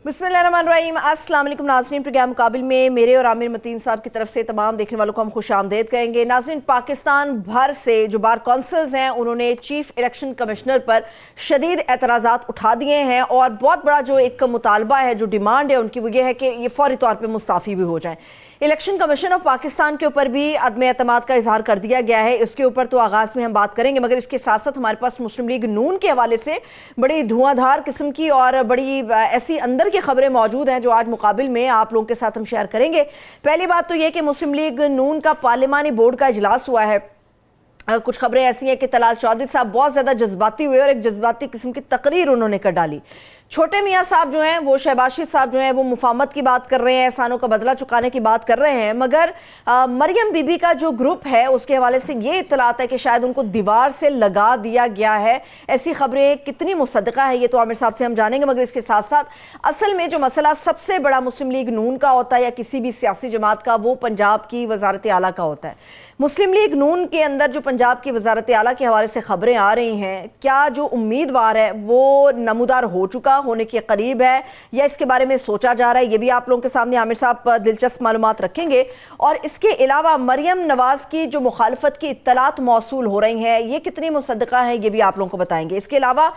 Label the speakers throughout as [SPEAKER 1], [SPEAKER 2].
[SPEAKER 1] बिस्मिल्लाहिर्रहमानिर्रहीम। अस्सलाम वालेकुम नाज़रीन, प्रोग्राम मुकाबिल में मेरे और आमिर मतीन साहब की तरफ से तमाम देखने वालों को हम खुश आमदेद कहेंगे। नाज़रीन, पाकिस्तान भर से जो बार कौंसल्स हैं उन्होंने चीफ इलेक्शन कमिश्नर पर शदीद एतराज़ात उठा दिए हैं और बहुत बड़ा जो एक मुतालबा है, जो डिमांड है उनकी, वो ये है कि ये फौरी तौर पर मुस्ताफ़ी भी हो जाए। इलेक्शन कमीशन ऑफ पाकिस्तान के ऊपर भी अदम एतमाद का इजहार कर दिया गया है। इसके ऊपर तो आगाज में हम बात करेंगे, मगर इसके साथ साथ हमारे पास मुस्लिम लीग नून के हवाले से बड़ी धुआंधार किस्म की और बड़ी ऐसी अंदर की खबरें मौजूद हैं जो आज मुकाबिल में आप लोगों के साथ हम शेयर करेंगे। पहली बात तो यह कि मुस्लिम लीग नून का पार्लिमानी बोर्ड का इजलास हुआ है। कुछ खबरें ऐसी हैं कि तलाल चौधरी साहब बहुत ज्यादा जज्बाती हुए और एक जज्बाती किस्म की तकरीर उन्होंने कर डाली। छोटे मियाँ साहब जो हैं, वो शहबाज शरीफ साहब जो हैं, वो मुफाहमत की बात कर रहे हैं, एहसानों का बदला चुकाने की बात कर रहे हैं, मगर मरियम बीबी का जो ग्रुप है उसके हवाले से ये इत्तलात है कि शायद उनको दीवार से लगा दिया गया है। ऐसी खबरें कितनी मुसद्दका है ये तो आमिर साहब से हम जानेंगे, मगर इसके साथ साथ असल में जो मसला सबसे बड़ा मुस्लिम लीग नून का होता है या किसी भी सियासी जमात का, वो पंजाब की वजारत आला का होता है। मुस्लिम लीग नून के अंदर जो पंजाब की वजारत आला के हवाले से खबरें आ रही हैं, क्या जो उम्मीदवार है वो नमूदार हो चुका, होने के करीब है, या इसके बारे में सोचा जा रहा है, ये भी आप लोगों के सामने आमिर साहब दिलचस्प मालूमात रखेंगे। और इसके अलावा मरियम नवाज की जो मुखालफत की इत्तलात मौसूल हो रही हैं, ये कितनी मुसद्दका है, ये भी आप लोगों को बताएंगे। इसके अलावा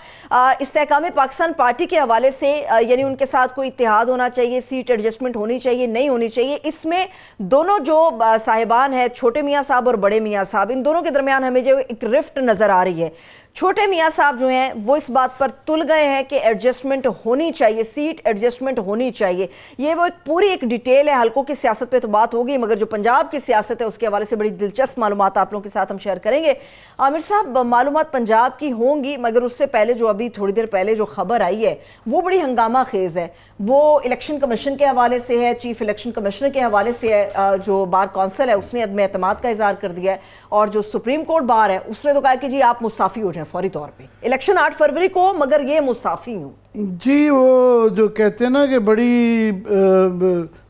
[SPEAKER 1] इस्तेहकाम पाकिस्तान पार्टी के हवाले से यानी उनके साथ कोई इत्तेहाद होना चाहिए, सीट एडजस्टमेंट होनी चाहिए, नहीं होनी चाहिए, इसमें दोनों जो साहिबान है, छोटे मियाँ साहब और बड़े मियाँ साहब, इन दोनों के दरमियान हमें जो एक रिफ्ट नजर आ रही है। छोटे मियाँ साहब जो हैं वो इस बात पर तुल गए हैं कि एडजस्टमेंट होनी चाहिए, सीट एडजस्टमेंट होनी चाहिए। ये वो एक पूरी एक डिटेल है। हल्कों की सियासत पे तो बात होगी, मगर जो पंजाब की सियासत है उसके हवाले से बड़ी दिलचस्प मालूमात आप लोगों के साथ हम शेयर करेंगे। आमिर साहब, मालूमात पंजाब की होंगी, मगर उससे पहले जो अभी थोड़ी देर पहले जो खबर आई है वो बड़ी हंगामा खेज है। वो इलेक्शन कमीशन के हवाले से है, चीफ इलेक्शन कमिश्नर के हवाले से है। जो बार कौंसिल है उसने अदम एतमाद का इजहार कर दिया है, और जो सुप्रीम कोर्ट बार है उसने तो कहा कि जी आप मुस्ताफी हो जाए फौरी तौर पे। इलेक्शन 8 फरवरी को, मगर ये मुस्ताफी हूं
[SPEAKER 2] जी। वो जो कहते हैं ना कि बड़ी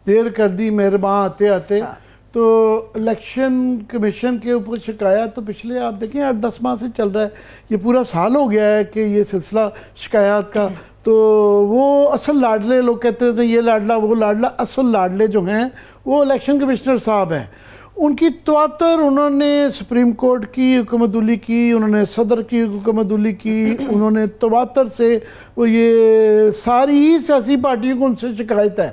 [SPEAKER 2] देर कर दी मेहरबान आते आते। हाँ। तो इलेक्शन कमीशन के ऊपर शिकायत तो पिछले आप देखें 8-10 माह से चल रहा है। ये पूरा साल हो गया है कि ये सिलसिला शिकायत का। तो वो असल लाडले, लोग कहते थे ये लाडला वो लाडला, असल लाडले जो हैं वो इलेक्शन कमिश्नर साहब हैं। उनकी तवातर उन्होंने सुप्रीम कोर्ट की हुकूमतुल्ली की, उन्होंने सदर की हुकूमतुल्ली की, उन्होंने तवातर से वो ये सारी ही सियासी पार्टियों को उनसे शिकायत है।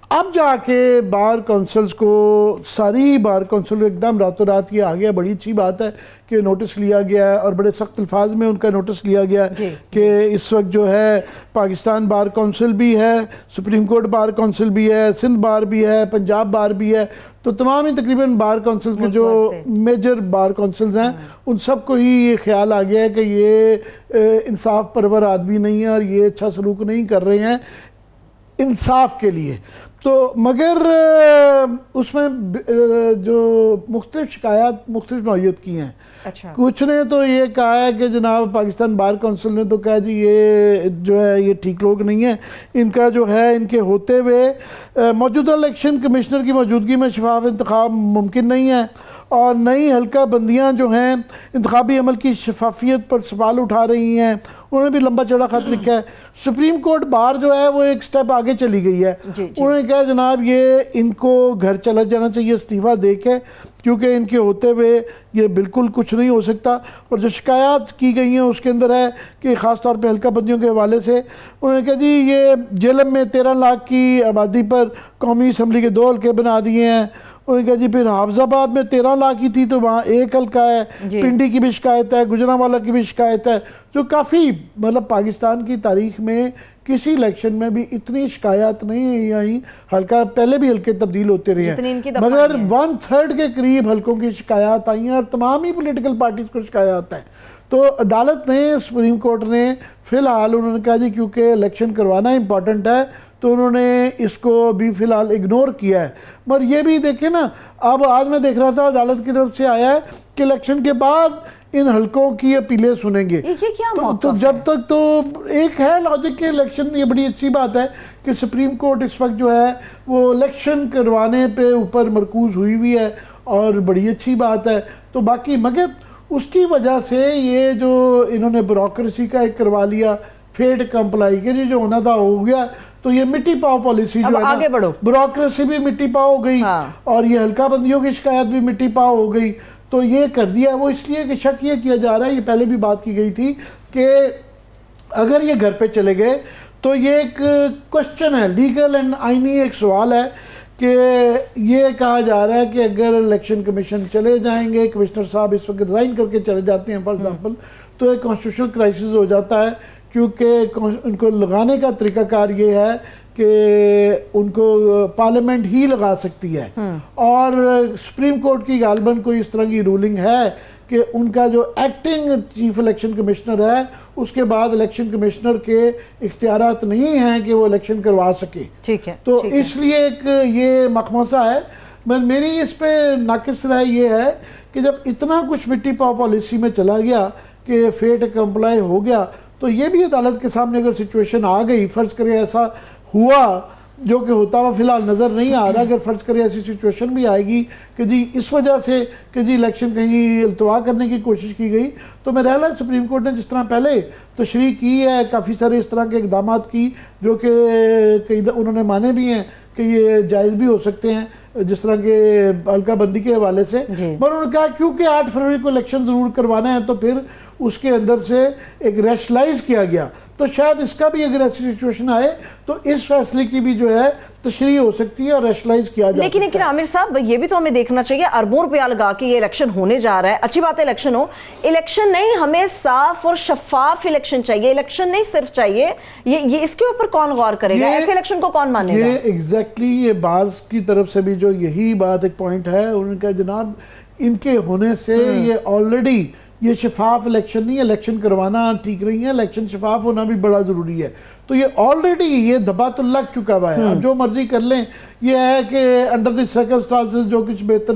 [SPEAKER 2] अब जाके बार काउंसिल्स को, सारी बार काउंसिल एकदम रातों रात ये आ गया। बड़ी अच्छी बात है कि नोटिस लिया गया है और बड़े सख्त अल्फाज में उनका नोटिस लिया गया कि इस वक्त जो है पाकिस्तान बार काउंसिल भी है, सुप्रीम कोर्ट बार काउंसिल भी है, सिंध बार भी है, पंजाब बार भी है। तो तमाम ही तकरीबन बार काउंसिल के जो मेजर बार काउंसिल्स हैं उन सबको ही ये ख्याल आ गया है कि ये इंसाफ परवर आदमी नहीं है और ये अच्छा सलूक नहीं कर रहे हैं इंसाफ के लिए। तो मगर उसमें जो मुख्तलिफ शिकायत मुख्तलिफ नौइयत की हैं। अच्छा। कुछ ने तो ये कहा है कि जनाब पाकिस्तान बार काउंसिल ने तो कहा जी ये जो है ये ठीक लोग नहीं है, इनका जो है इनके होते हुए मौजूदा इलेक्शन कमिश्नर की मौजूदगी में शफाफ इंतखाब मुमकिन नहीं है, और नई हल्का बंदियाँ जो हैं इंतखाबी अमल की शफाफियत पर सवाल उठा रही हैं। उन्होंने भी लंबा चौड़ा खत लिखा है। सुप्रीम कोर्ट बार जो है वो एक स्टेप आगे चली गई है। उन्होंने कहा जनाब ये इनको घर चला जाना चाहिए इस्तीफा दे के, क्योंकि इनके होते हुए ये बिल्कुल कुछ नहीं हो सकता। और जो शिकायत की गई हैं उसके अंदर है कि ख़ास तौर पे हल्का बंदियों के हवाले से उन्होंने कहा जी ये जेलम में 13 लाख की आबादी पर कौमी असम्बली के 2 हल्के बना दिए हैं। उन्होंने कहा जी फिर हाफजाबाद में 13 लाख की थी तो वहाँ 1 हल्का है, पिंडी की भी शिकायत है, गुजरांवाला की भी शिकायत है। जो काफ़ी मतलब पाकिस्तान की तारीख में किसी इलेक्शन में भी इतनी शिकायत नहीं आई। हल्का पहले भी हल्के तब्दील होते रहे हैं, मगर 1/3 के करीब हल्कों की शिकायत आई हैं और तमाम ही पॉलिटिकल पार्टीज को शिकायत है। तो अदालत ने, सुप्रीम कोर्ट ने फिलहाल उन्होंने कहा जी क्योंकि इलेक्शन करवाना इंपॉर्टेंट है तो उन्होंने इसको भी फिलहाल इग्नोर किया है। मगर ये भी देखें ना, अब आज मैं देख रहा था अदालत की तरफ से आया है कि इलेक्शन के बाद इन हल्कों की अपीलें सुनेंगे।
[SPEAKER 1] ये क्या
[SPEAKER 2] तो जब तक तो एक है लॉजिक के इलेक्शन, ये बड़ी अच्छी बात है कि सुप्रीम कोर्ट इस वक्त जो है वो इलेक्शन करवाने पे ऊपर मरकूज हुई है और बड़ी अच्छी बात है। तो बाकी मगर उसकी वजह से ये जो इन्होंने ब्यूरोक्रेसी का एक करवा लिया फेट कंप्लाई के जो होना था हो गया, तो ये मिट्टी पाओ पॉलिसी जो है
[SPEAKER 1] आगे बढ़ो,
[SPEAKER 2] ब्यूरोक्रेसी भी मिट्टी पाओ हो गई। हाँ। और ये हल्का बंदियों की शिकायत भी मिट्टी पाओ हो गई। तो ये कर दिया वो इसलिए कि शक ये किया जा रहा है, ये पहले भी बात की गई थी कि अगर ये घर पे चले गए तो ये एक क्वेश्चन है, लीगल एंड आईनी एक सवाल है कि ये कहा जा रहा है कि अगर इलेक्शन कमीशन चले जाएंगे, कमिश्नर साहब इस वक्त रिजाइन करके चले जाते हैं फॉर एग्जाम्पल, तो एक कॉन्स्टिट्यूशनल क्राइसिस हो जाता है, क्योंकि उनको लगाने का तरीकाकार ये है कि उनको पार्लियामेंट ही लगा सकती है। और सुप्रीम कोर्ट की गालबन कोई इस तरह की रूलिंग है कि उनका जो एक्टिंग चीफ इलेक्शन कमिश्नर है उसके बाद इलेक्शन कमिश्नर के इख्तियारात नहीं हैं कि वो इलेक्शन करवा सके।
[SPEAKER 1] ठीक है।
[SPEAKER 2] तो इसलिए एक ये मखमसा है। मेरी इस पे नाकिस राय ये है कि जब इतना कुछ मिट्टी पाव पॉलिसी में चला गया कि फेट कंप्लाई हो गया, तो ये भी अदालत के सामने अगर सिचुएशन आ गई, फर्ज करें ऐसा हुआ, जो कि होता हुआ फिलहाल नजर नहीं आ रहा, अगर फर्ज करें ऐसी सिचुएशन भी आएगी कि जी इस वजह से कि जी इलेक्शन कहीं इल्तवा करने की कोशिश की गई, तो मेरा ख्याल है सुप्रीम कोर्ट ने जिस तरह पहले तशरीह की है, काफ़ी सारे इस तरह के इकदाम की जो कि कई उन्होंने माने भी हैं कि ये जायज़ भी हो सकते हैं, जिस तरह के हल्का बंदी के हवाले से, पर उन्होंने कहा क्योंकि 8 फरवरी को इलेक्शन जरूर करवाना है तो फिर उसके अंदर से एक रैशनलाइज किया गया, तो शायद इसका भी अगर ऐसी सिचुएशन आए तो इस फैसले की भी जो है तशरीह हो सकती है और रैशनलाइज किया जा सकता है।
[SPEAKER 1] लेकिन आमिर साहब ये भी तो हमें देखना चाहिए, अरबों रुपया लगा के ये इलेक्शन होने जा रहा है, अच्छी बात है इलेक्शन हो, इलेक्शन नहीं, हमें साफ और शफाफ इलेक्शन चाहिए, इलेक्शन नहीं सिर्फ चाहिए, ये इसके ऊपर कौन गौर करेगा, ऐसे इलेक्शन को कौन मानेगा?
[SPEAKER 2] ये एग्जैक्टली ये बार्स की तरफ से भी जो यही बात एक पॉइंट है उनका, जनाब इनके होने से ये ऑलरेडी ये शफाफ इलेक्शन नहीं, इलेक्शन करवाना ठीक नहीं है, इलेक्शन शफाफ होना भी बड़ा जरूरी है। तो ये ऑलरेडी ये दबा तो लग चुका हुआ है। अब जो मर्जी कर लें, ये है कि अंडर द सर्कमस्टांसेस जो कुछ बेहतर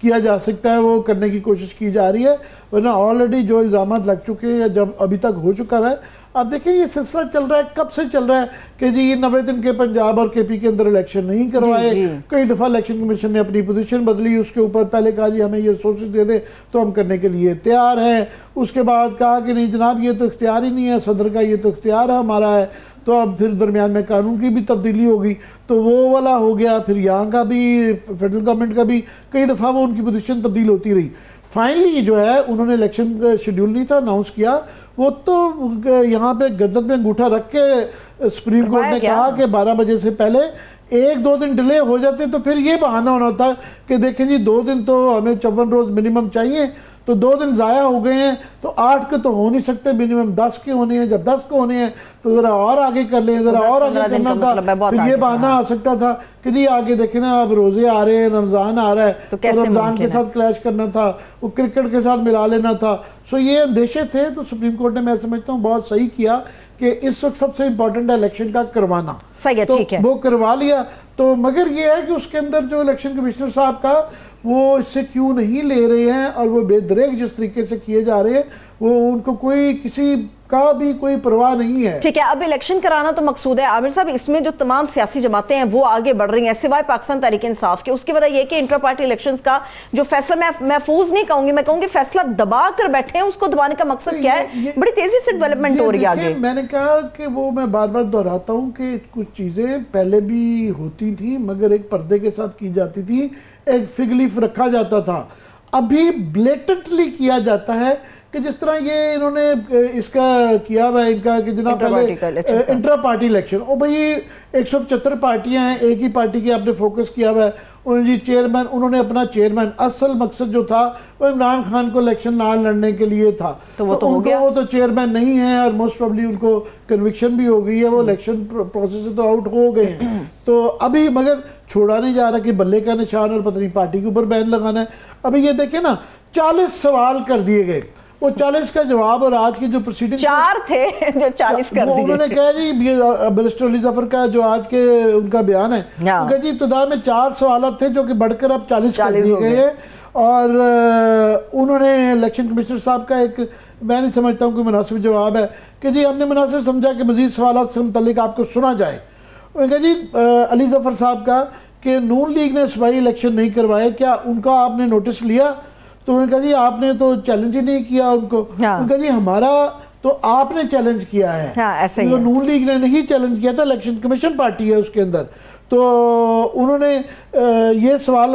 [SPEAKER 2] किया जा सकता है वो करने की कोशिश की जा रही है, वरना ऑलरेडी जो इल्जाम लग चुके हैं जब अभी तक हो चुका है। अब देखिए ये सिलसिला चल रहा है, कब से चल रहा है कि जी 90 दिन के पंजाब और केपी के अंदर इलेक्शन नहीं करवाए, कई दफा इलेक्शन कमीशन ने अपनी पोजीशन बदली, उसके ऊपर पहले कहा जी हमें ये रिसोर्सेज दे दे तो हम करने के लिए तैयार हैं, उसके बाद कहा कि नहीं जनाब ये तो इख्तियार ही नहीं है, सदर का ये तो इख्तियार हमारा है, तो अब फिर दरमियान में कानून की भी तब्दीली होगी, तो वो वाला हो गया, फिर यहाँ का भी फेडरल गवर्नमेंट का भी कई दफ़ा वो उनकी पोजीशन तब्दील होती रही। फाइनली जो है उन्होंने इलेक्शन शेड्यूल नहीं था अनाउंस किया, वो तो यहाँ पे गर्दन में अंगूठा रख के सुप्रीम कोर्ट ने कहा कि 12 बजे से पहले 1-2 दिन डिले हो जाते तो फिर ये बहाना होना था कि देखें जी 2 दिन तो हमें 54 रोज मिनिमम चाहिए, तो 2 दिन जाया हो गए हैं, तो 8 के तो हो नहीं सकते, मिनिमम 10 के होने हैं, जब 10 के होने हैं तो जरा और आगे कर लें, जरा और आगे करना था, फिर ये बहाना आ सकता था कि जी आगे देखें ना अब रोजे आ रहे हैं, रमजान आ रहा है, तो रमजान के साथ क्लैश करना था, वो क्रिकेट के साथ मिला लेना था। सो ये अंदेशे थे, तो सुप्रीम कोर्ट ने मैं समझता हूँ बहुत सही किया कि इस वक्त सबसे इंपॉर्टेंट है इलेक्शन का करवाना,
[SPEAKER 1] सही है,
[SPEAKER 2] तो
[SPEAKER 1] ठीक है,
[SPEAKER 2] वो करवा लिया। तो मगर ये है कि उसके अंदर जो इलेक्शन कमिश्नर साहब का वो इससे क्यों नहीं ले रहे हैं, और वो बेदरेक जिस तरीके से किए जा रहे हैं, वो उनको कोई किसी का भी कोई परवाह नहीं है।
[SPEAKER 1] ठीक है, अब इलेक्शन कराना तो मकसूद है आमिर साहब, इसमें जो तमाम सियासी जमातें हैं वो आगे बढ़ रही हैं सिवाय पाकिस्तान तहरीक इंसाफ के, उसकी वजह यह कि इंटर पार्टी इलेक्शंस का जो फैसला, मैं महफूज नहीं कहूंगी, मैं कहूंगी फैसला दबा कर बैठे हैं, उसको दबाने का मकसद क्या है? बड़ी तेजी से डेवलपमेंट हो रही है आगे।
[SPEAKER 2] मैंने कहा कि वो मैं बार बार दोहराता हूं कि कुछ चीजें पहले भी होती थी मगर एक पर्दे के साथ की जाती थी, एक फिग लीफ रखा जाता था, अभी ब्लेटेंटली किया जाता है कि जिस तरह ये इन्होंने इसका किया हुआ है इनका कि जनाब पहले इंट्रा पार्टी इलेक्शन, और भाई 175 पार्टियां हैं, एक ही पार्टी के आपने फोकस किया हुआ है, उन्होंने जी चेयरमैन, उन्होंने अपना चेयरमैन, असल मकसद जो था वो इमरान खान को इलेक्शन ना लड़ने के लिए था, तो वो तो हो गया, वो तो चेयरमैन नहीं है और मोस्ट प्रोबेबली उनको कन्विक्शन भी हो गई है, वो इलेक्शन प्रोसेस से तो आउट हो गए हैं। तो अभी मगर छोड़ा नहीं जा रहा कि बल्ले का निशान और पता नहीं पार्टी के ऊपर बैन लगाना है। अभी ये देखिए ना 40 सवाल कर दिए गए, वो 40 का जवाब, और आज की जो प्रोसीडिंग
[SPEAKER 1] 4 थे जो 40 कर दिए, उन्होंने
[SPEAKER 2] कहा जी बैरिस्टर अली जफर का जो आज के उनका बयान है, उनका जी इब्तिदा में 4 सवाल थे जो कि बढ़कर अब 40 कर दिए गए हैं, और उन्होंने इलेक्शन कमिश्नर साहब का एक मैं नहीं समझता हूँ कि मुनासिब जवाब है कि जी हमने मुनासिब समझा कि मजीद सवाल से मुतल्लिक आपको सुना जाए। उन्होंने कहा जी अली जफर साहब का कि नून लीग ने सूबाई इलेक्शन नहीं करवाए, क्या उनका आपने नोटिस लिया? तो उन्होंने कहा जी आपने तो चैलेंज ही नहीं किया उनको। उनका जी हमारा तो आपने चैलेंज किया है।
[SPEAKER 1] हाँ, ऐसा ही
[SPEAKER 2] तो
[SPEAKER 1] है।
[SPEAKER 2] नून लीग ने नहीं चैलेंज किया था, इलेक्शन कमीशन पार्टी है उसके अंदर। तो उन्होंने ये सवाल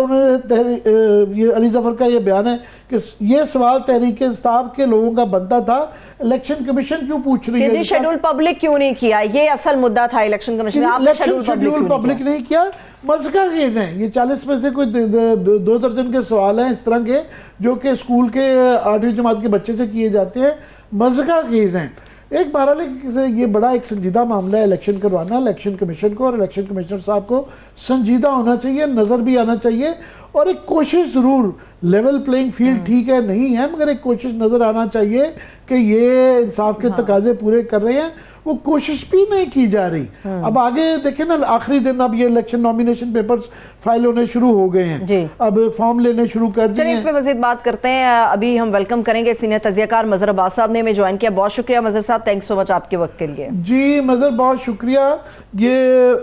[SPEAKER 2] ये अली जफर का ये बयान है कि ये सवाल तहरीक इंसाफ के लोगों का बनता था, इलेक्शन कमीशन क्यों पूछ रही है?
[SPEAKER 1] शेड्यूल पब्लिक क्यों नहीं किया, ये असल मुद्दा था इलेक्शन कमीशन ने।
[SPEAKER 2] इलेक्शन शेड्यूल पब्लिक नहीं किया, मज़का केस हैं ये। 40 में से कोई 2 दर्जन के सवाल हैं इस तरह के जो कि स्कूल के 8वीं जमात के बच्चे से किए जाते हैं, मज़का केस हैं। एक बहरहाल ये बड़ा एक संजीदा मामला है इलेक्शन करवाना। इलेक्शन कमीशन को और इलेक्शन कमिश्नर साहब को संजीदा होना चाहिए, नज़र भी आना चाहिए, और एक कोशिश ज़रूर, लेवल प्लेइंग फील्ड ठीक है नहीं है, मगर एक कोशिश नज़र आना चाहिए कि ये इंसाफ के तकाजे पूरे कर रहे हैं। वो कोशिश भी नहीं की जा रही। अब आगे देखें ना, आखिरी दिन अब ये इलेक्शन नॉमिनेशन पेपर्स फाइल होने शुरू हो गए हैं, अब फॉर्म लेने शुरू कर दिए।
[SPEAKER 1] इस पे मजीद बात करते हैं। अभी हम वेलकम करेंगे सीनियर तजियाकार मजहर अब्बास साहब ने हमें ज्वाइन किया। बहुत शुक्रिया मजहर साहब, थैंक्स सो मच आपके वक्त के लिए।
[SPEAKER 2] जी मजहर, बहुत शुक्रिया। ये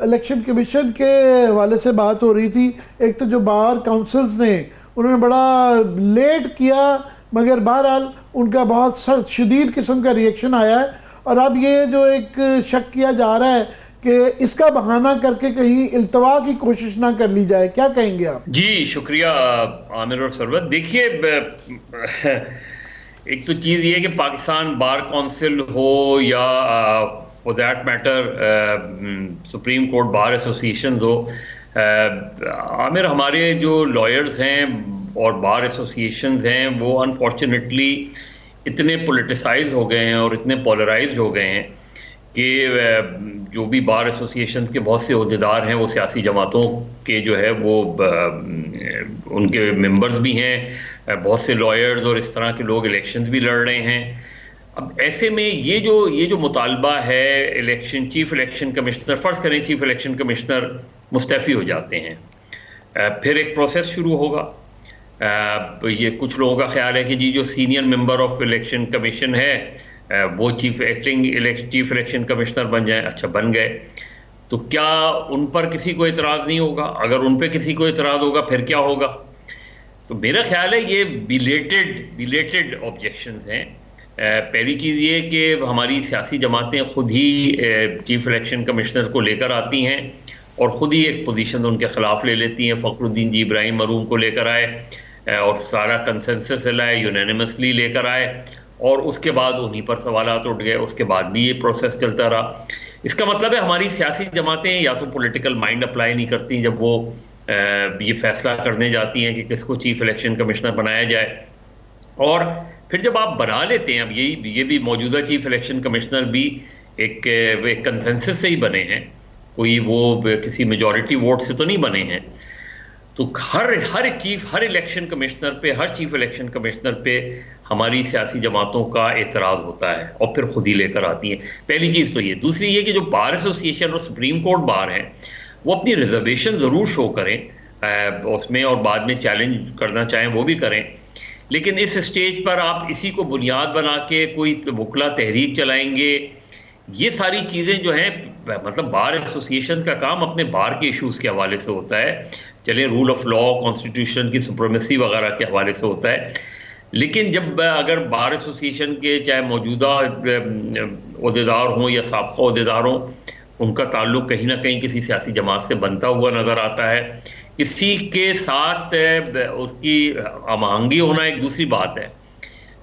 [SPEAKER 2] इलेक्शन कमीशन के हवाले से बात हो रही थी। एक तो जो बार काउंसिल्स ने उन्होंने बड़ा लेट किया, मगर बहरहाल उनका बहुत शदीद किस्म का रिएक्शन आया है। और अब ये जो एक शक किया जा रहा है कि इसका बहाना करके कहीं इल्तवा की कोशिश ना कर ली जाए, क्या कहेंगे आप?
[SPEAKER 3] जी शुक्रिया आमिर और सरवत। देखिए, एक तो चीज़ ये कि पाकिस्तान बार काउंसिल हो या for that matter supreme court bar association हो, आमिर, हमारे जो लॉयर्स हैं और बार एसोसिएशंस हैं वो अनफॉर्चुनेटली इतने पोलिटिसाइज हो गए हैं और इतने पोलराइज्ड हो गए हैं कि जो भी बार एसोसिएशंस के बहुत से अहदेदार हैं वो सियासी जमातों के जो है वो उनके मेंबर्स भी हैं, बहुत से लॉयर्स और इस तरह के लोग इलेक्शंस भी लड़ रहे हैं। अब ऐसे में ये जो मुतालबा है चीफ इलेक्शन कमिश्नर, फ़र्ज़ करें चीफ इलेक्शन कमिश्नर मुस्तफ़ी हो जाते हैं, फिर एक प्रोसेस शुरू होगा। ये कुछ लोगों का ख्याल है कि जी जो senior member of election commission है वो चीफ इलेक्शन कमिश्नर बन जाए। अच्छा, बन गए तो क्या उन पर किसी को एतराज़ नहीं होगा? अगर उन पर किसी को एतराज़ होगा फिर क्या होगा? तो मेरा ख्याल है ये बिलेटेड ऑब्जेक्शंस हैं। पहली चीज़ ये कि हमारी सियासी जमातें खुद ही चीफ इलेक्शन कमिश्नर को लेकर आती हैं और ख़ुद ही एक पोजीशन उनके ख़िलाफ़ ले लेती हैं। फ़खरुद्दीन जी इब्राहिम मरूम को लेकर आए और सारा कंसेंसस लाए, यूनानिमसली लेकर आए, और उसके बाद उन्हीं पर सवालात उठ गए। उसके बाद भी ये प्रोसेस चलता रहा। इसका मतलब है हमारी सियासी जमातें या तो पॉलिटिकल माइंड अप्लाई नहीं करती जब वो ये फैसला करने जाती हैं कि किसको चीफ इलेक्शन कमिश्नर बनाया जाए, और फिर जब आप बना लेते हैं, अब ये भी मौजूदा चीफ इलेक्शन कमिश्नर भी एक कंसेंसस से ही बने हैं, कोई वो किसी मेजॉरिटी वोट से तो नहीं बने हैं। तो हर इलेक्शन कमिश्नर पे, हर चीफ इलेक्शन कमिश्नर पे हमारी सियासी जमातों का एतराज़ होता है और फिर खुद ही लेकर आती हैं। पहली चीज़ तो ये। दूसरी ये कि जो बार एसोसिएशन और सुप्रीम कोर्ट बार हैं वो अपनी रिजर्वेशन ज़रूर शो करें उसमें, और बाद में चैलेंज करना चाहें वो भी करें, लेकिन इस स्टेज पर आप इसी को बुनियाद बना के कोई वकला तहरीक चलाएंगे, ये सारी चीज़ें जो हैं, मतलब बार एसोसिएशन का काम अपने बार के इश्यूज़ के हवाले से होता है, चले रूल ऑफ लॉ, कॉन्स्टिट्यूशन की सुप्रीमेसी वगैरह के हवाले से होता है। लेकिन जब अगर बार एसोसिएशन के चाहे मौजूदा अहदेदार हों या साबका अहदेदार हों, उनका ताल्लुक़ कहीं ना कहीं किसी सियासी जमात से बनता हुआ नज़र आता है, किसी के साथ उसकी हमआहंगी होना एक दूसरी बात है,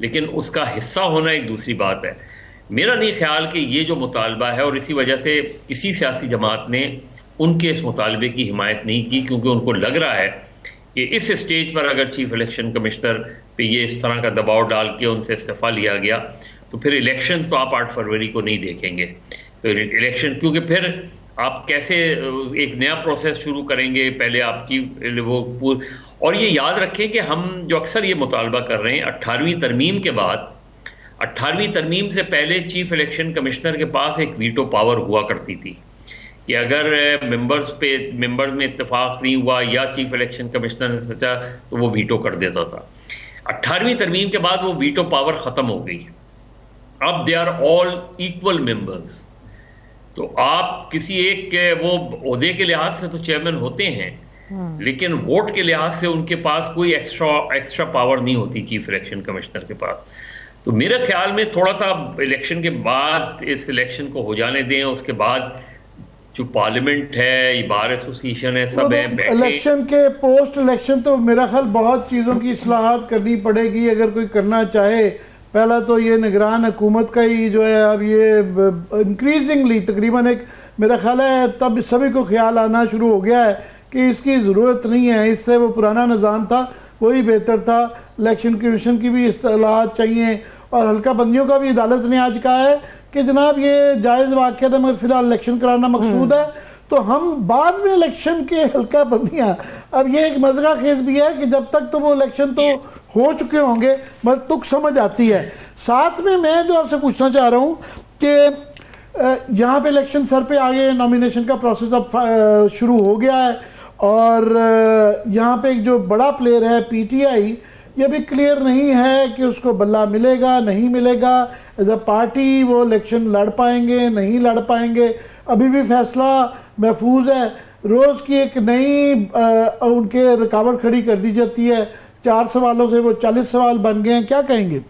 [SPEAKER 3] लेकिन उसका हिस्सा होना एक दूसरी बात है। मेरा नहीं ख्याल कि ये जो मुतालबा है, और इसी वजह से किसी सियासी जमात ने उनके इस मुतालबे की हिमायत नहीं की, क्योंकि उनको लग रहा है कि इस स्टेज पर अगर चीफ इलेक्शन कमिश्नर पे ये इस तरह का दबाव डाल के उनसे इस्तीफ़ा लिया गया तो फिर इलेक्शंस तो आप 8 फरवरी को नहीं देखेंगे। तो इलेक्शन, क्योंकि फिर आप कैसे एक नया प्रोसेस शुरू करेंगे, पहले आपकी वो और ये याद रखें कि हम जो अक्सर ये मुतालबा कर रहे हैं 18वीं तरमीम के बाद, 18वीं तरमीम से पहले चीफ इलेक्शन कमिश्नर के पास एक वीटो पावर हुआ करती थी कि अगर मेंबर्स में इत्तेफाक नहीं हुआ या चीफ इलेक्शन कमिश्नर ने सोचा तो वो वीटो कर देता था। 18वीं तरमीम के बाद वो वीटो पावर ख़त्म हो गई। अब they are all equal members. तो आप किसी एक के वो ओहदे के लिहाज से तो चेयरमैन होते हैं, लेकिन वोट के लिहाज से उनके पास कोई एक्स्ट्रा पावर नहीं होती चीफ इलेक्शन कमिश्नर के पास। तो मेरे ख्याल में थोड़ा सा इलेक्शन के बाद इस इलेक्शन को हो जाने दें, उसके बाद जो पार्लियामेंट है, बार एसोसिएशन है, सब है बैठे।
[SPEAKER 2] इलेक्शन के पोस्ट इलेक्शन तो मेरा ख्याल बहुत चीज़ों की इस्लाहात करनी पड़ेगी अगर कोई करना चाहे। पहला तो ये निगरान हुकूमत का ही जो है अब ये इंक्रीजिंगली तकरीबन एक मेरा ख्याल है तब सभी को ख्याल आना शुरू हो गया है कि इसकी ज़रूरत नहीं है, इससे वो पुराना निज़ाम था वही बेहतर था। इलेक्शन कमीशन की भी इस्लाहात चाहिए और हल्का बंदियों का भी अदालत ने आज कहा है कि जनाब ये जायज़ वाक़या था मगर फिलहाल इलेक्शन कराना मकसूद है, तो हम बाद में इलेक्शन के हल्का बंदियाँ। अब ये एक मज़गा खेज भी है कि जब तक तो वो इलेक्शन तो हो चुके होंगे मगर तुक समझ आती है। साथ में मैं जो आपसे पूछना चाह रहा हूँ कि यहाँ पे इलेक्शन सर पे आगे नॉमिनेशन का प्रोसेस अब शुरू हो गया है और यहाँ पे एक जो बड़ा प्लेयर है पीटीआई, ये भी क्लियर नहीं है कि उसको बल्ला मिलेगा नहीं मिलेगा, एज अ पार्टी वो इलेक्शन लड़ पाएंगे नहीं लड़ पाएंगे, अभी भी फैसला महफूज है। रोज़ की एक नई उनके रुकावट खड़ी कर दी जाती है, 4 सवालों से वो 40 सवाल बन गए हैं, क्या कहेंगे?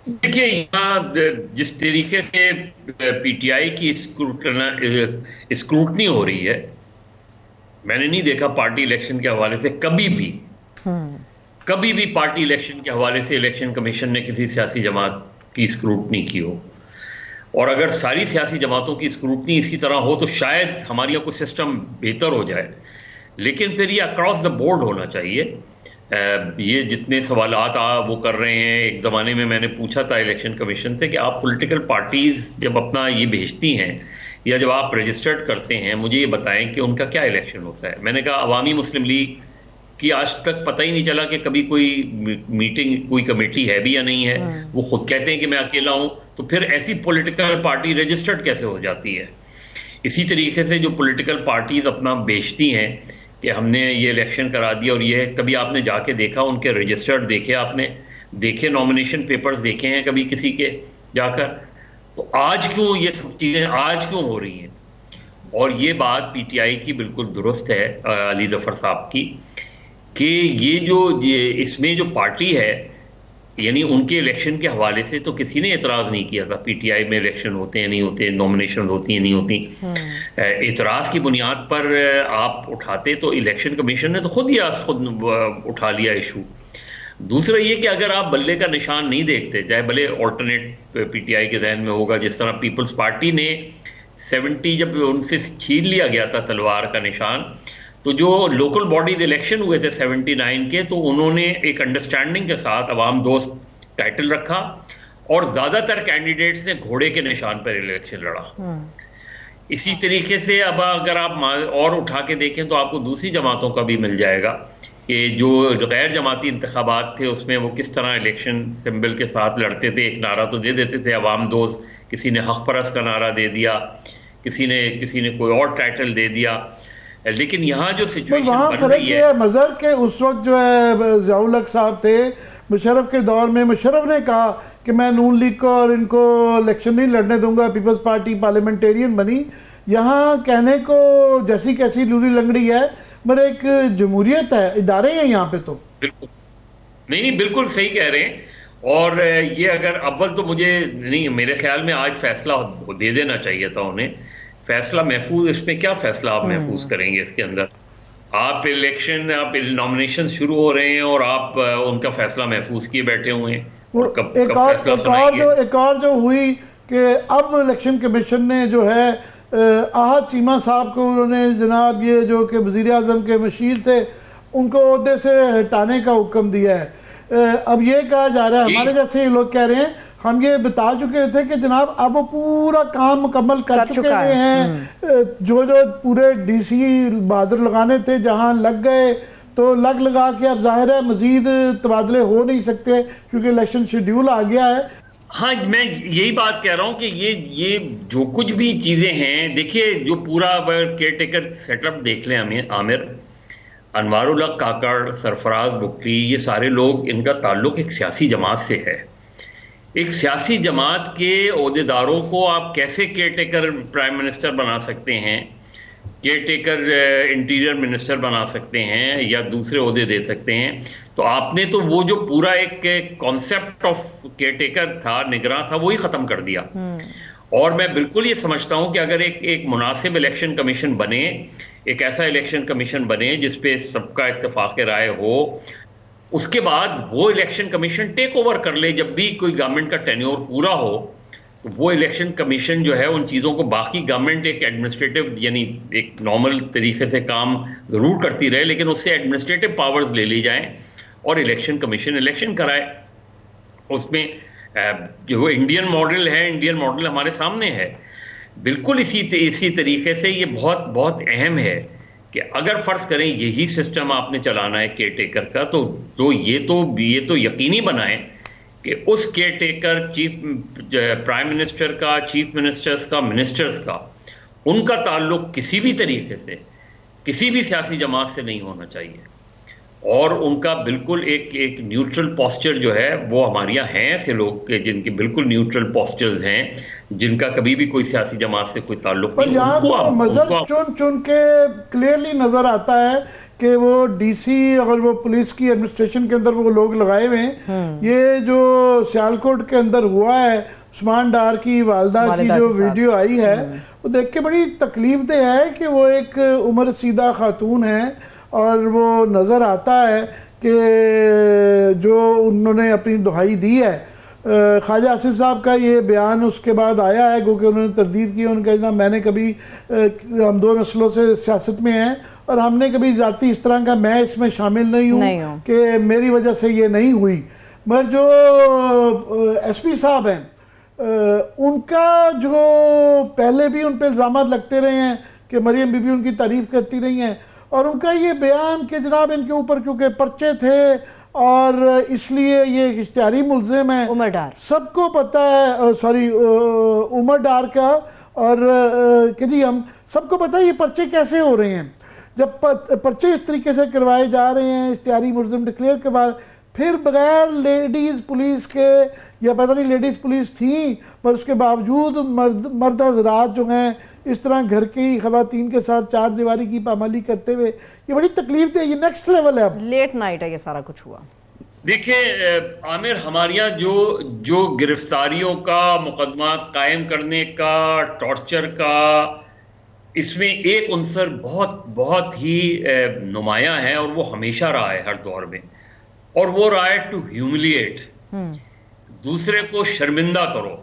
[SPEAKER 3] देखिए, यहाँ जिस तरीके से पीटीआई की स्क्रूटनी हो रही है, मैंने नहीं देखा पार्टी इलेक्शन के हवाले से कभी भी पार्टी इलेक्शन के हवाले से इलेक्शन कमीशन ने किसी सियासी जमात की स्क्रूटनी की हो। और अगर सारी सियासी जमातों की स्क्रूटनी इसी तरह हो तो शायद हमारी यहाँ कुछ सिस्टम बेहतर हो जाए, लेकिन फिर ये अक्रॉस द बोर्ड होना चाहिए। ये जितने सवालात वो कर रहे हैं, एक ज़माने में मैंने पूछा था इलेक्शन कमीशन से कि आप पॉलिटिकल पार्टीज़ जब अपना ये भेजती हैं या जब आप रजिस्टर्ड करते हैं, मुझे ये बताएं कि उनका क्या इलेक्शन होता है। मैंने कहा अवामी मुस्लिम लीग की आज तक पता ही नहीं चला कि कभी कोई मीटिंग, कोई कमेटी है भी या नहीं है। वो खुद कहते हैं कि मैं अकेला हूं, तो फिर ऐसी पॉलिटिकल पार्टी रजिस्टर्ड कैसे हो जाती है? इसी तरीके से जो पॉलिटिकल पार्टीज अपना बेचती हैं कि हमने ये इलेक्शन करा दिया, और ये कभी आपने जाके देखा उनके रजिस्टर्ड देखे, आपने देखे नॉमिनेशन पेपर्स देखे हैं कभी किसी के जाकर? तो आज क्यों ये सब चीजें आज क्यों हो रही हैं? और ये बात पीटीआई की बिल्कुल दुरुस्त है, अली जफर साहब की, कि ये इसमें जो पार्टी है, यानी उनके इलेक्शन के हवाले से तो किसी ने एतराज नहीं किया था पीटीआई में इलेक्शन होते हैं नहीं होते, नॉमिनेशन होती हैं नहीं होती। एतराज की बुनियाद पर आप उठाते तो इलेक्शन कमीशन ने तो खुद उठा लिया इशू। दूसरा ये कि अगर आप बल्ले का निशान नहीं देखते, चाहे भले ऑल्टरनेट पीटीआई के जहन में होगा, जिस तरह पीपल्स पार्टी ने 70 जब उनसे छीन लिया गया था तलवार का निशान, तो जो लोकल बॉडीज इलेक्शन हुए थे 79 के, तो उन्होंने एक अंडरस्टैंडिंग के साथ अवाम दोस्त टाइटल रखा और ज्यादातर कैंडिडेट्स ने घोड़े के निशान पर इलेक्शन लड़ा। इसी तरीके से अब अगर आप और उठा के देखें तो आपको दूसरी जमातों का भी मिल जाएगा कि जो गैर जमाती इंतखाबात थे उसमें वो किस तरह इलेक्शन सिंबल के साथ लड़ते थे। एक नारा तो दे देते थे अवाम दोस्त, किसी ने हक परस्त का नारा दे दिया, किसी ने कोई और टाइटल दे दिया। लेकिन यहाँ जो सिचुएशन बन रही है,
[SPEAKER 2] मजहर के उस वक्त जो है ज़ियाउल हक साहब थे मुशर्रफ के दौर में, मुशर्रफ ने कहा कि मैं नून लीग को और इनको इलेक्शन नहीं लड़ने दूंगा, पीपल्स पार्टी पार्लियामेंटेरियन बनी। यहाँ कहने को जैसी कैसी लूली लंगड़ी है, मगर एक जमहूरियत है, इदारे हैं यहाँ पे। तो
[SPEAKER 3] बिल्कुल नहीं, बिल्कुल सही कह रहे हैं। और ये अगर अव्वल तो मुझे नहीं, मेरे ख्याल में आज फैसला दे देना चाहिए था उन्हें। फैसला महफूज, इसमें क्या फैसला आप महफूज करेंगे? इसके अंदर आप इलेक्शन, आप नॉमिनेशन शुरू हो रहे हैं और आप उनका फैसला महफूज किए बैठे हुए हैं। और कब फैसला सुनाएंगे?
[SPEAKER 2] एक और जो हुई कि अब इलेक्शन कमीशन ने जो है आहद चीमा साहब को उन्होंने जनाब ये जो कि वज़ीर आज़म के मशीर थे उनको ओहदे से हटाने का हुक्म दिया है। अब ये कहा जा रहा है, हमारे जैसे लोग कह रहे हैं, हम ये बता चुके थे कि जनाब अब वो पूरा काम मुकम्मल कर चुके हुए हैं। जो पूरे डीसी बहादुर लगाने थे जहां लग गए तो लगा के अब जाहिर है मजीद तबादले हो नहीं सकते क्योंकि इलेक्शन शेड्यूल आ गया है।
[SPEAKER 3] हाँ, मैं यही बात कह रहा हूं कि ये जो कुछ भी चीजें हैं, देखिए जो पूरा केयर टेकर सेटअप देख लें, आमिर, अनवारुल हक काकड़, सरफराज बुकरी, ये सारे लोग, इनका ताल्लुक एक सियासी जमात से है। एक सियासी जमात के ओहदेदारों को आप कैसे केयर टेकर प्राइम मिनिस्टर बना सकते हैं? केयर टेकर इंटीरियर मिनिस्टर बना सकते हैं या दूसरे ओहदे दे सकते हैं। तो आपने तो वो जो पूरा एक कॉन्सेप्ट ऑफ केयर टेकर था, निगरां था, वो ही खत्म कर दिया। और मैं बिल्कुल ये समझता हूं कि अगर एक मुनासिब इलेक्शन कमीशन बने, एक ऐसा इलेक्शन कमीशन बने जिसपे सबका इत्तेफाक राय हो, उसके बाद वो इलेक्शन कमीशन टेक ओवर कर ले। जब भी कोई गवर्नमेंट का टेन्योर पूरा हो तो वो इलेक्शन कमीशन जो है उन चीज़ों को, बाकी गवर्नमेंट एक एडमिनिस्ट्रेटिव यानी एक नॉर्मल तरीके से काम ज़रूर करती रहे, लेकिन उससे एडमिनिस्ट्रेटिव पावर्स ले ली जाएं और इलेक्शन कमीशन इलेक्शन कराए। उसमें जो इंडियन मॉडल है, इंडियन मॉडल हमारे सामने है। बिल्कुल इसी तरीके से ये बहुत बहुत अहम है कि अगर फर्ज करें यही सिस्टम आपने चलाना है केयर टेकर का, तो ये तो यकीनी बनाएं कि उस care taker, chief prime minister का, चीफ मिनिस्टर्स का, मिनिस्टर्स का, उनका ताल्लुक किसी भी तरीके से किसी भी सियासी जमात से नहीं होना चाहिए। और उनका बिल्कुल एक न्यूट्रल पोस्चर जो है, वो हमारे यहाँ हैं ऐसे लोग जिनके बिल्कुल न्यूट्रल पोस्चर्स हैं, जिनका कभी भी कोई सियासी जमात से कोई ताल्लुक नहीं।
[SPEAKER 2] यहाँ तो मजहब चुन चुन के क्लियरली नजर आता है कि वो डीसी और वो पुलिस की एडमिनिस्ट्रेशन के अंदर वो लोग लगाए हुए हैं। ये जो सियालकोट के अंदर हुआ है, उस्मान डार की वालदा की जो वीडियो आई है, वो देख के बड़ी तकलीफ दे है कि वो एक उम्र सीधा खातून है और वो नज़र आता है कि जो उन्होंने अपनी दुहाई दी है। ख्वाजा आसिफ साहब का ये बयान उसके बाद आया है, क्योंकि उन्होंने तरदीद की, उन्होंने कहा मैंने कभी, हम 2 नस्लों से सियासत में हैं और हमने कभी जाती इस तरह का, मैं इसमें शामिल नहीं हूँ कि मेरी वजह से ये नहीं हुई। मगर जो एसपी साहब हैं, उनका जो पहले भी उन पर इल्ज़ाम लगते रहे हैं कि मरियम बीबी उनकी तारीफ करती रही हैं, और उनका ये बयान कि जनाब इनके ऊपर क्योंकि पर्चे थे और इसलिए ये इश्तिहारी मुल्जिम है,
[SPEAKER 1] उमर डार,
[SPEAKER 2] सबको पता है, सॉरी उमर डार का, और कि जी हम सबको पता है ये पर्चे कैसे हो रहे हैं। जब पर्चे इस तरीके से करवाए जा रहे हैं, इश्तिहारी मुल्जिम डिक्लेयर करवा, फिर बगैर लेडीज़ पुलिस के, या पता नहीं लेडीज़ पुलिस थी, पर उसके बावजूद मर्द हज़रात जो हैं इस तरह घर की ख़वातीन के साथ 4 दीवारी की पामाली करते हुए, ये बड़ी तकलीफ दे, ये नेक्स्ट लेवल है। अब
[SPEAKER 1] लेट नाइट है ये सारा कुछ हुआ।
[SPEAKER 3] देखिए आमिर, हमारे यहाँ जो गिरफ्तारियों का मुकदमा कायम करने का, टॉर्चर का, इसमें एक उनसर बहुत बहुत ही नुमायां है और वो हमेशा रहा है हर दौर में, और वो रहा है टू ह्यूमिलिएट, दूसरे को शर्मिंदा करो।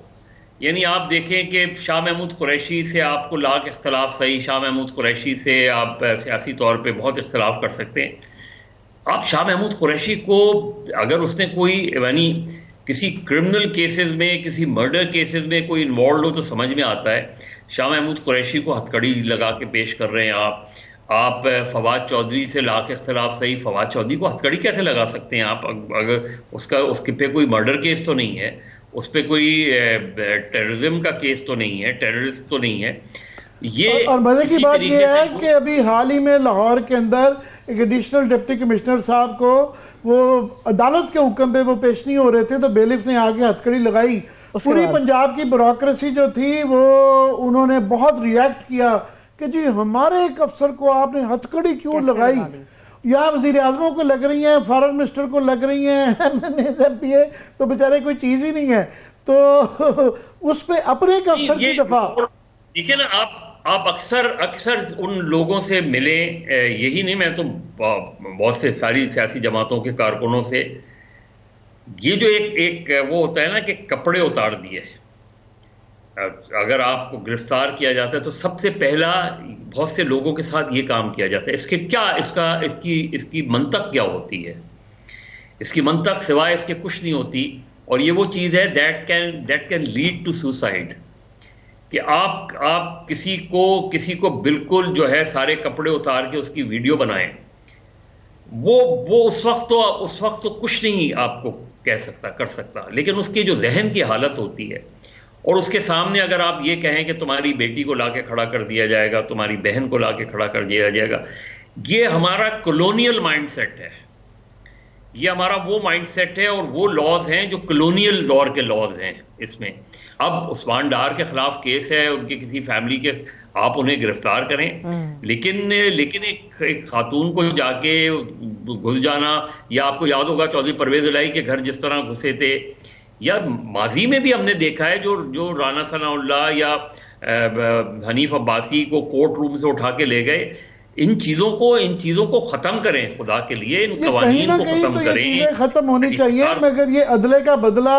[SPEAKER 3] यानी आप देखें कि शाह महमूद कुरैशी से आपको लाख इख्तलाफ सही, शाह महमूद कुरैशी से आप सियासी तौर पे बहुत इख्तलाफ कर सकते हैं। आप शाह महमूद कुरैशी को अगर उसने कोई यानी किसी क्रिमिनल केसेस में, किसी मर्डर केसेस में कोई इन्वॉल्व हो तो समझ में आता है। शाह महमूद कुरैशी को हथकड़ी लगा के पेश कर रहे हैं आप फवाद चौधरी से लाख इख्तलाफ सही, फवाद चौधरी को हथकड़ी कैसे लगा सकते हैं आप? अगर उसके पे कोई मर्डर केस तो नहीं है, उस पर कोई टेररिज्म का केस तो नहीं है, टेररिस्ट तो नहीं है ये।
[SPEAKER 2] और मजे की बात यह है कि अभी हाल ही में लाहौर के अंदर एक एडिशनल डिप्टी कमिश्नर साहब को वो अदालत के हुक्म पे वो पेश नहीं हो रहे थे, तो बेलिफ ने आगे हथकड़ी लगाई। पूरी पंजाब की ब्यूरोक्रेसी जो थी वो उन्होंने बहुत रिएक्ट किया कि जी हमारे एक अफसर को आपने हथकड़ी क्यों लगाई, या वजीर आजमों को लग रही है, फॉरेन मिनिस्टर को लग रही है, MNA तो बेचारे कोई चीज ही नहीं है, तो उस पे अपने एक अफसर की दफा।
[SPEAKER 3] देखिए ना, आप अक्सर उन लोगों से मिले, यही नहीं, मैं तो बहुत से सारी सियासी जमातों के कारकुनों से, ये जो एक वो होता है ना कि कपड़े उतार दिए, अगर आपको गिरफ्तार किया जाता है तो सबसे पहला बहुत से लोगों के साथ ये काम किया जाता है। इसके क्या इसकी मंतक क्या होती है? इसकी मंतक सिवाय इसके कुछ नहीं होती, और ये वो चीज़ है that can lead to suicide, कि आप किसी को बिल्कुल जो है सारे कपड़े उतार के उसकी वीडियो बनाएं, वो उस वक्त तो कुछ नहीं आपको कर सकता, लेकिन उसकी जो जहन की हालत होती है, और उसके सामने अगर आप ये कहें कि तुम्हारी बेटी को लाके खड़ा कर दिया जाएगा, तुम्हारी बहन को लाके खड़ा कर दिया जाएगा, ये हमारा कॉलोनियल माइंडसेट है ये हमारा वो माइंडसेट है और वो लॉज हैं जो कॉलोनियल दौर के लॉज हैं इसमें। अब उस्मान डार के खिलाफ केस है, उनके किसी फैमिली के, आप उन्हें गिरफ्तार करें, लेकिन एक खातून को जाके घुस जाना, या आपको याद होगा चौधरी परवेज इलाही के घर जिस तरह घुसे थे, या माजी में भी हमने देखा है जो राना सनाउल्लाह या हनीफ अब्बासी को कोर्ट रूम से उठा के ले गए। इन चीजों को खत्म करें, खुदा के लिए इन कवानीन को खत्म करें,
[SPEAKER 2] खत्म होनी चाहिए। मगर ये अदले का बदला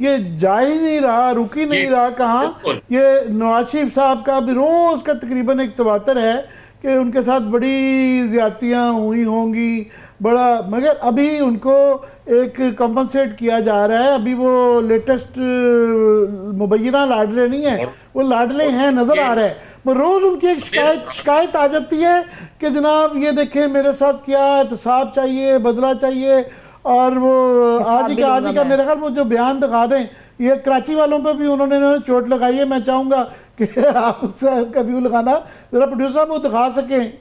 [SPEAKER 2] ये जा ही नहीं रहा, रुक ही नहीं रहा। कहाँ ये नवाज शरीफ साहब का भी रोज का तकरीबन एक तवातर है कि उनके साथ बड़ी ज्यादतियां हुई होंगी, बड़ा, मगर अभी उनको एक कंपनसेट किया जा रहा है। अभी वो लेटेस्ट मुबैना लाडले नहीं है, वो लाडले हैं, नजर आ रहा है। वो रोज उनकी एक शिकायत आ जाती है कि जनाब ये देखें मेरे साथ क्या एहतसाब चाहिए, बदला चाहिए। और वो आज ही का मेरे ख्याल वो जो बयान दिखा दें, ये कराची वालों पे भी उन्होंने चोट लगाई है। मैं चाहूंगा कि आप उसका व्यू लगाना जरा, प्रोड्यूसर साहब वो दिखा सकें।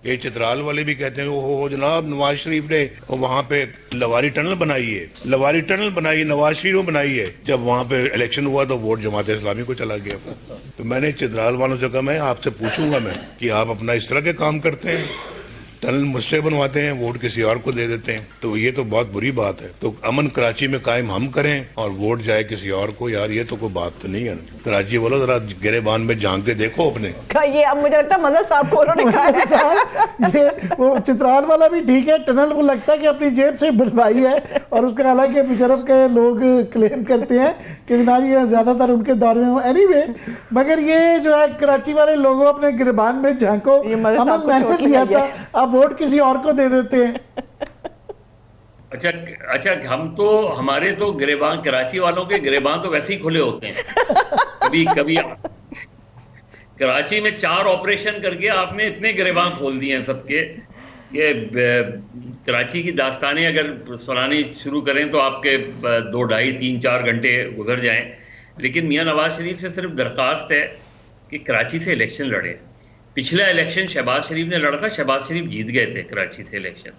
[SPEAKER 4] ये चित्राल वाले भी कहते हैं वो जनाब नवाज शरीफ ने वहां पे लवारी टनल बनाई है, लवारी टनल बनाई नवाज शरीफ ने बनाई है। जब वहां पे इलेक्शन हुआ तो वोट जमात इस्लामी को चला गया। तो मैंने चित्राल वालों से कहा मैं आपसे पूछूंगा मैं कि आप अपना इस तरह के काम करते हैं, टनल मुझसे बनवाते हैं, वोट किसी और को दे देते हैं, तो ये तो बहुत बुरी बात है। तो अमन कराची में कायम हम करें और वोट जाए किसी और को, यार ये तो कोई बात तो नहीं है। कराची वालों जरा गिरेबान में झांक के देखो अपने।
[SPEAKER 1] ये अब मुझे लगता है मजहर साहब को उन्होंने कहा
[SPEAKER 2] ये वो चित्राल वाला भी ठीक है, टनल को लगता है कि अपनी जेब से बनवाई है, और उसका हालांकि मुशर्रफ के लोग क्लेम करते हैं कि जनाब ये ज्यादातर उनके दौर में हो। एनीवे, मगर ये जो है कराची वाले लोगों अपने गिरेबान में झांको, अमन मैंने दिया था, अब वोट किसी और को दे देते हैं।
[SPEAKER 3] अच्छा, हम तो हमारे तो गिरेबान, कराची वालों के गिरेबान तो वैसे ही खुले होते हैं। कभी कराची में 4 ऑपरेशन करके आपने इतने गिरेबान खोल दिए हैं सबके। ये कराची की दास्तानें अगर सुनानी शुरू करें तो आपके 2, 2.5, 3, 4 घंटे गुजर जाएं। लेकिन मियां नवाज शरीफ से सिर्फ दरख्वास्त है कि कराची से इलेक्शन लड़े। पिछला इलेक्शन शहबाज शरीफ ने लड़ा था, शहबाज शरीफ जीत गए थे कराची से इलेक्शन।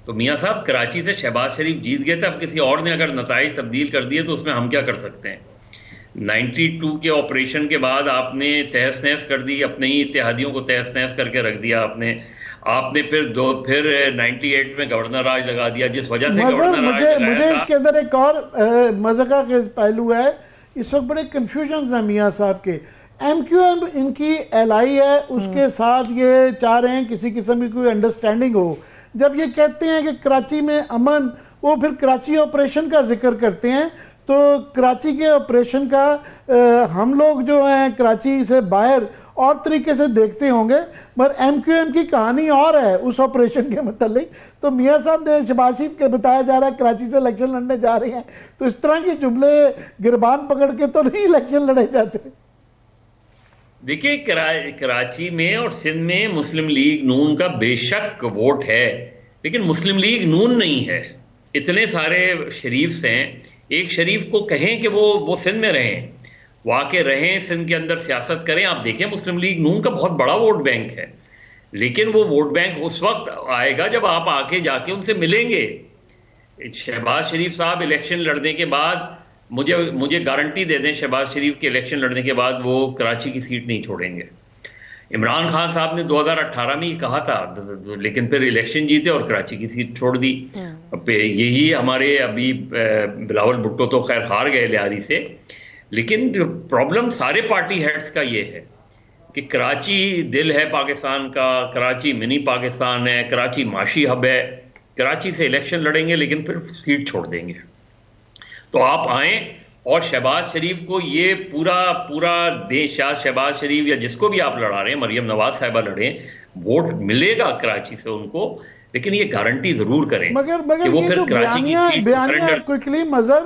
[SPEAKER 3] तो मियां साहब कराची से शहबाज शरीफ जीत गए थे, अब किसी और ने अगर नताइज तब्दील कर दिए तो उसमें हम क्या कर सकते हैं। 92 के ऑपरेशन के बाद आपने तहस नहस कर दी, अपने ही इत्तेहादियों को तहस नहस करके रख दिया आपने फिर 98 में गवर्नर राज लगा दिया, जिस वजह से गवर्नर राज
[SPEAKER 2] मुझे इसके अंदर एक और मजे का पहलू है। इस वक्त बड़े कंफ्यूजन है मियां साहब के। MQM इनकी एलआई है, उसके साथ ये चाह रहे हैं किसी किस्म की कोई अंडरस्टैंडिंग हो। जब ये कहते हैं कि कराची में अमन, वो फिर कराची ऑपरेशन का जिक्र करते हैं। तो कराची के ऑपरेशन का हम लोग जो हैं कराची से बाहर और तरीके से देखते होंगे, मगर MQM की कहानी और है उस ऑपरेशन के मतलब। तो मियां साहब ने शहबाज शरीफ के बताया जा रहा है कराची से इलेक्शन लड़ने जा रहे हैं, तो इस तरह के जुमले गिरबान पकड़ के तो नहीं इलेक्शन लड़े जाते।
[SPEAKER 3] देखिए, कराची में और सिंध में मुस्लिम लीग नून का बेशक वोट है, लेकिन मुस्लिम लीग नून नहीं है। इतने सारे शरीफ हैं, एक शरीफ को कहें कि वो सिंध में रहें, वाकई रहें, सिंध के अंदर सियासत करें। आप देखें मुस्लिम लीग नून का बहुत बड़ा वोट बैंक है, लेकिन वो वोट बैंक उस वक्त आएगा जब आप आके जाके उनसे मिलेंगे। शहबाज शरीफ साहब इलेक्शन लड़ने के बाद मुझे गारंटी दे दें, शहबाज शरीफ के इलेक्शन लड़ने के बाद वो कराची की सीट नहीं छोड़ेंगे। इमरान खान साहब ने 2018 में ही कहा था, लेकिन फिर इलेक्शन जीते और कराची की सीट छोड़ दी। यही हमारे अभी बिलावल भुट्टो तो खैर हार गए लियारी से, लेकिन प्रॉब्लम सारे पार्टी हेड्स का ये है कि कराची दिल है पाकिस्तान का, कराची मिनी पाकिस्तान है, कराची माशी हब है। कराची से इलेक्शन लड़ेंगे लेकिन फिर सीट छोड़ देंगे। तो आप आए और शहबाज शरीफ को ये पूरा देश, शहबाज शरीफ या जिसको भी आप लड़ा रहे हैं, मरियम नवाज साहिबा लड़े, वोट मिलेगा कराची से उनको, लेकिन ये गारंटी जरूर करें
[SPEAKER 2] मगर
[SPEAKER 3] कि वो फिर कराची की सीट सरेंडर।
[SPEAKER 2] क्विकली मजर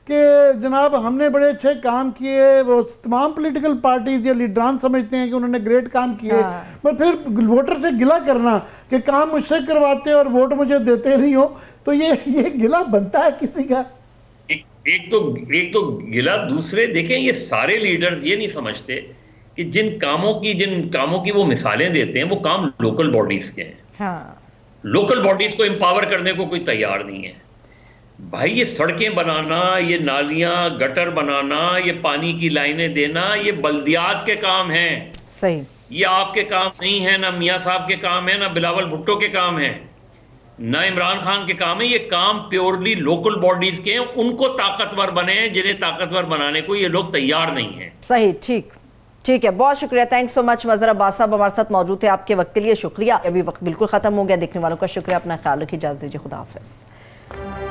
[SPEAKER 2] कि जनाब हमने बड़े अच्छे काम किए, वो तमाम पॉलिटिकल पार्टीज या लीडरान समझते हैं कि उन्होंने ग्रेट काम किए, पर फिर वोटर से गिला करना कि काम मुझसे करवाते और वोट मुझे देते नहीं हो, तो ये गिला बनता है किसी का।
[SPEAKER 3] एक तो गिला, दूसरे देखें ये सारे लीडर्स ये नहीं समझते कि जिन कामों की वो मिसालें देते हैं वो काम लोकल बॉडीज के हैं। लोकल बॉडीज को एम्पावर करने को कोई तैयार नहीं है। भाई ये सड़कें बनाना, ये नालियां गटर बनाना, ये पानी की लाइनें देना, ये बल्दियात के काम हैं।
[SPEAKER 1] सही,
[SPEAKER 3] ये आपके काम नहीं है, ना मियां साहब के काम है, ना बिलावल भुट्टो के काम है, ना इमरान खान के काम है। ये काम प्योरली लोकल बॉडीज के हैं। उनको ताकतवर बने, जिन्हें ताकतवर बनाने को ये लोग तैयार नहीं है।
[SPEAKER 1] सही, ठीक है, बहुत शुक्रिया, थैंक्स सो मच। मजहर अब्बास साहब हमारे साथ मौजूद थे, आपके वक्त के लिए शुक्रिया। अभी वक्त बिल्कुल खत्म हो गया, देखने वालों का शुक्रिया, अपना ख्याल रखिए, इजाजत दीजिए, खुदा हाफिज।